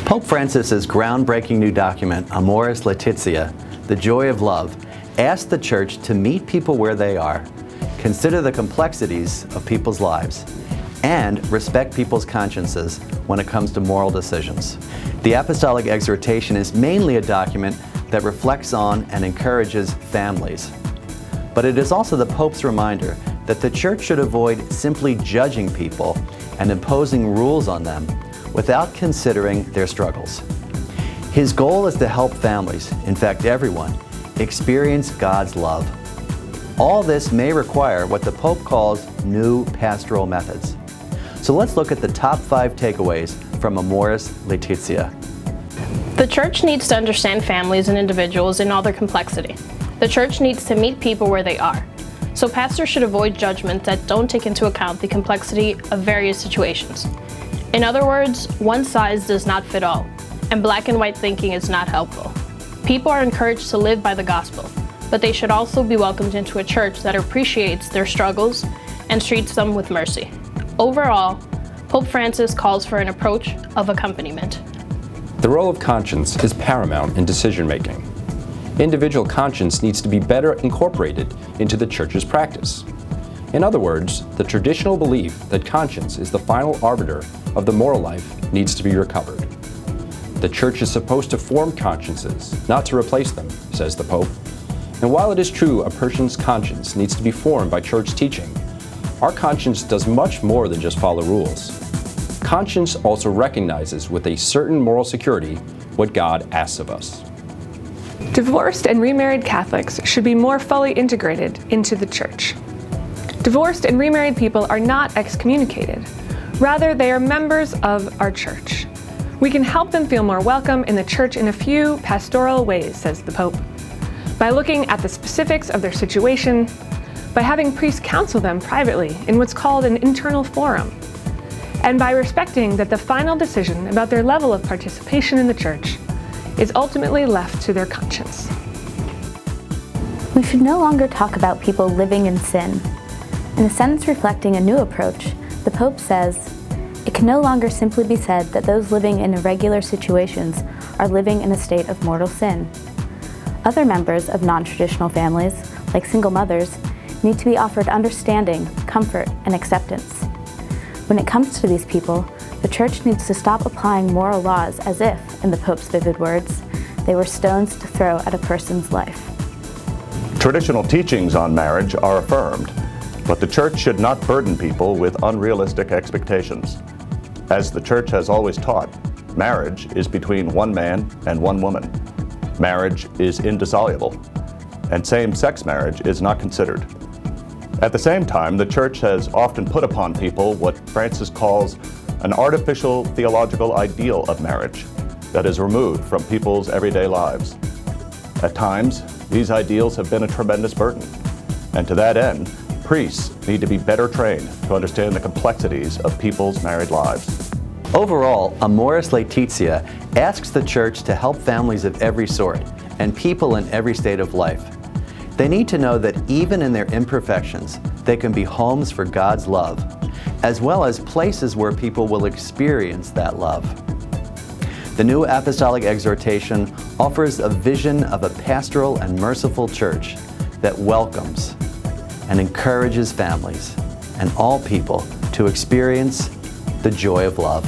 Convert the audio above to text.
Pope Francis's groundbreaking new document, Amoris Laetitia, The Joy of Love, asks the Church to meet people where they are, consider the complexities of people's lives, and respect people's consciences when it comes to moral decisions. The apostolic exhortation is mainly a document that reflects on and encourages families. But it is also the Pope's reminder that the Church should avoid simply judging people and imposing rules on them without considering their struggles. His goal is to help families, in fact everyone, experience God's love. All this may require what the Pope calls new pastoral methods. So let's look at the top 5 takeaways from Amoris Laetitia. The Church needs to understand families and individuals in all their complexity. The Church needs to meet people where they are. So pastors should avoid judgments that don't take into account the complexity of various situations. In other words, one size does not fit all, and black and white thinking is not helpful. People are encouraged to live by the gospel, but they should also be welcomed into a church that appreciates their struggles and treats them with mercy. Overall, Pope Francis calls for an approach of accompaniment. The role of conscience is paramount in decision-making. Individual conscience needs to be better incorporated into the Church's practice. In other words, the traditional belief that conscience is the final arbiter of the moral life needs to be recovered. The Church is supposed to form consciences, not to replace them, says the Pope. And while it is true a person's conscience needs to be formed by Church teaching, our conscience does much more than just follow rules. Conscience also recognizes with a certain moral security what God asks of us. Divorced and remarried Catholics should be more fully integrated into the Church. Divorced and remarried people are not excommunicated. Rather, they are members of our Church. We can help them feel more welcome in the Church in a few pastoral ways, says the Pope. By looking at the specifics of their situation, by having priests counsel them privately in what's called an internal forum, and by respecting that the final decision about their level of participation in the Church is ultimately left to their conscience. We should no longer talk about people living in sin. In a sentence reflecting a new approach, the Pope says, "It can no longer simply be said that those living in irregular situations are living in a state of mortal sin. Other members of non-traditional families, like single mothers, need to be offered understanding, comfort, and acceptance. When it comes to these people, the Church needs to stop applying moral laws as if, in the Pope's vivid words, they were stones to throw at a person's life." Traditional teachings on marriage are affirmed, but the Church should not burden people with unrealistic expectations. As the Church has always taught, marriage is between one man and one woman. Marriage is indissoluble, and same-sex marriage is not considered. At the same time, the Church has often put upon people what Francis calls an artificial theological ideal of marriage that is removed from people's everyday lives. At times, these ideals have been a tremendous burden, and to that end, priests need to be better trained to understand the complexities of people's married lives. Overall, Amoris Laetitia asks the Church to help families of every sort and people in every state of life. They need to know that even in their imperfections, they can be homes for God's love, as well as places where people will experience that love. The new apostolic exhortation offers a vision of a pastoral and merciful Church that welcomes and encourages families and all people to experience the joy of love.